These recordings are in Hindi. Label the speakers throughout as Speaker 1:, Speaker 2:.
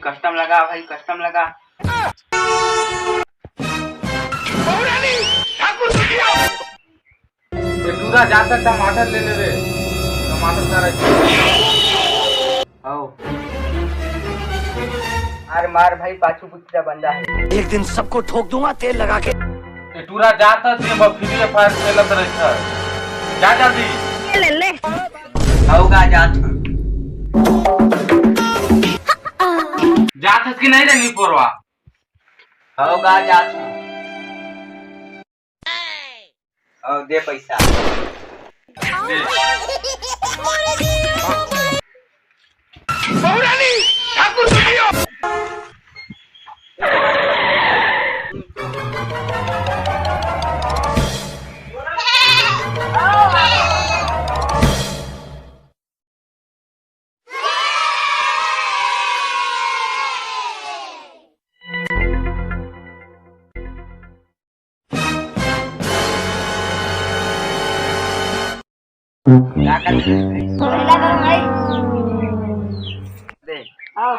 Speaker 1: कस्टम लगा भाई, कस्टम लगा।
Speaker 2: पूरा जाकर टमाटर ले ले, टमाटर सारा
Speaker 1: आओ मार मार भाई, पाछू पुछरा बंदा है।
Speaker 3: एक दिन सबको ठोक दूंगा तेल लगा के।
Speaker 2: टूरा जाता थे फ्री फायर खेलत रहे। जा जल्दी
Speaker 4: ले ले
Speaker 1: होगा जात
Speaker 2: जात कि नहीं रे पोरवा।
Speaker 1: होगा जात आओ दे पैसा
Speaker 2: दे।
Speaker 1: क्या कर
Speaker 4: पहला करो भाई
Speaker 1: दे।
Speaker 4: आओ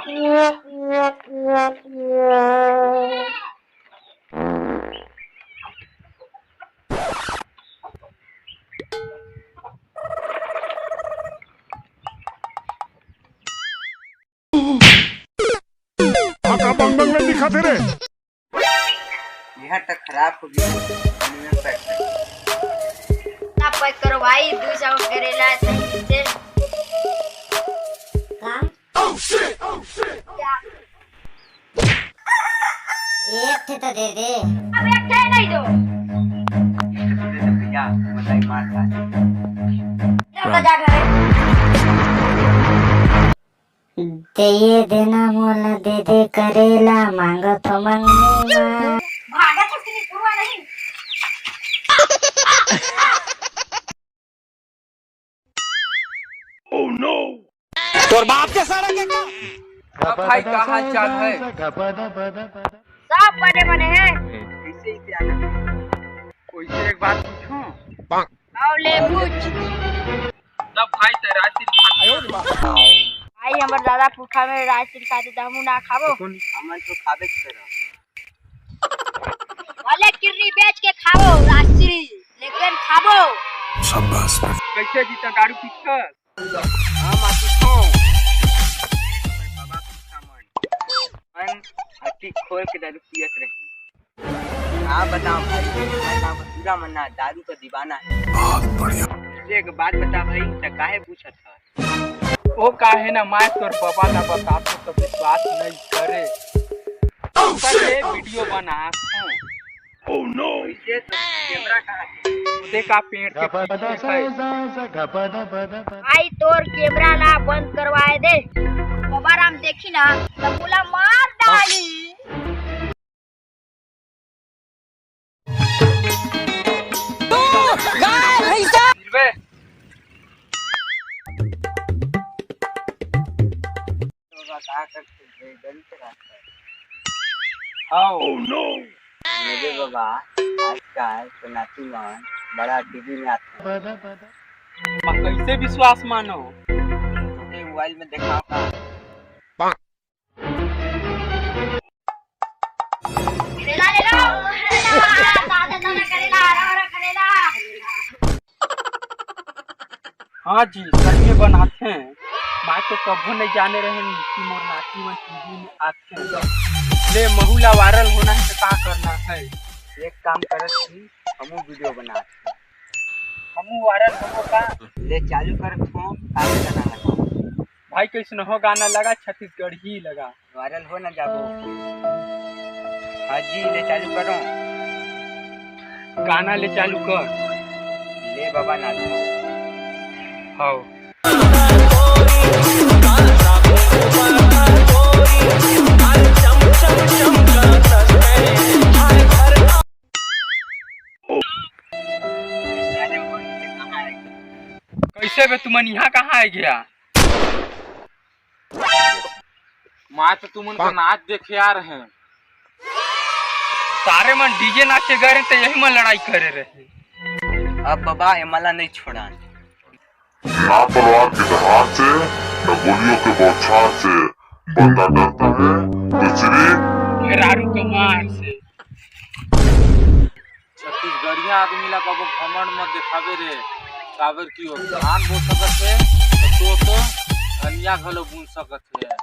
Speaker 5: बंगल में दिखाते रे।
Speaker 1: यह तक खराब हो गया।
Speaker 4: ना पैक करो भाई, 200 करेला से
Speaker 6: एक थे तो दे दे।
Speaker 4: अब एक थे नहीं दो
Speaker 1: भैया मतलब मार खा
Speaker 4: चल जा घर
Speaker 6: दे देना मोला दे दे करेला मांगो तो मंगनी मां।
Speaker 4: भागा तो किसी पूरा नहीं।
Speaker 3: तोर बाप के सारा के का
Speaker 2: अब भाई कहाँ चाल है?
Speaker 4: सब बने बने हैं।
Speaker 1: कैसे ही आना।
Speaker 2: कोई से एक बात पूछूं?
Speaker 4: आओ ले पूछ
Speaker 2: तब भाई तेरा
Speaker 4: भाई, हमर दादा भूखा में रात खाते त हमू ना खाबो।
Speaker 1: हमन तो खाबे करो।
Speaker 4: वाले किर्री बेच के खाबो रात्रि, लेकिन खाबो।
Speaker 5: शाबाश।
Speaker 2: कैसे जीता दारू पीकर?
Speaker 1: हम आती हो बाबा की सामान मन हट्टी खोल के दारू पियत रही। हाँ बताओ भाई, मैं पूरा मन्ना दारू का दीवाना है।
Speaker 5: बहुत बढ़िया।
Speaker 1: एक बात बता भाई, तो काहे पूछत है?
Speaker 2: वो काहे ना मैं तोर बाबा ना बता तो विश्वास नहीं करे। पहले वीडियो बना
Speaker 5: ओह नो।
Speaker 1: इसे तो कैमरा कहाँ है?
Speaker 2: देखा पेड़ के पीछे है।
Speaker 4: भाई तोर कैमरा ना बंद करवाए दे, बाबा राम देखी ना तो बोला मार डाली।
Speaker 2: सिलवे
Speaker 1: तो कहा करते गली से रास्ता है।
Speaker 2: आओ
Speaker 1: मेरे बाबा आजकल सोनाती मान बड़ा टीवी में आता है।
Speaker 2: कैसे विश्वास मानो?
Speaker 1: ये मोबाइल में देखा का
Speaker 4: करेला ले लो, दादा दादा करेला, हरा करेला।
Speaker 2: हाँ जी, सच में बनाते हैं। मैं तो कभी नहीं जाने रहे कि मोर नाती में टीवी में आते हैं। ले महुला वायरल होना है तो क्या करना है?
Speaker 1: एक काम करत थी, हमू वीडियो बनाते।
Speaker 2: हमू वायरल हो का?
Speaker 1: ले चालू कर फोन काहे गाना लगा।
Speaker 2: भाई कैसे हो गाना लगा? छत्तीसगढ़ ही लगा।
Speaker 1: वायरल हो ना जाबो। हाँ जी ले चालू करो।
Speaker 2: गाना ले चालू कर।
Speaker 1: ले बाबा नाचो।
Speaker 2: हाँ कैसे बे तुमन यहाँ कहाँ आ गया? माँ तो तुमन को नाच देखे आ रहे हैं। सारे मन डीजे नाचे गए तो यही में लड़ाई करे रहे।
Speaker 1: अब बाबा एमला नहीं छोड़ा।
Speaker 5: ना तलवार के धार से, न गोलियों के बौछार से, बंदा कहता है बिजली
Speaker 2: मेहरारू कमार से
Speaker 7: छत्तीसगढ़िया आदमी ला कबो घमंड मत दिखावे रे। काबर की हो धान बो सकत है तो धनिया घलो बुन सकत है।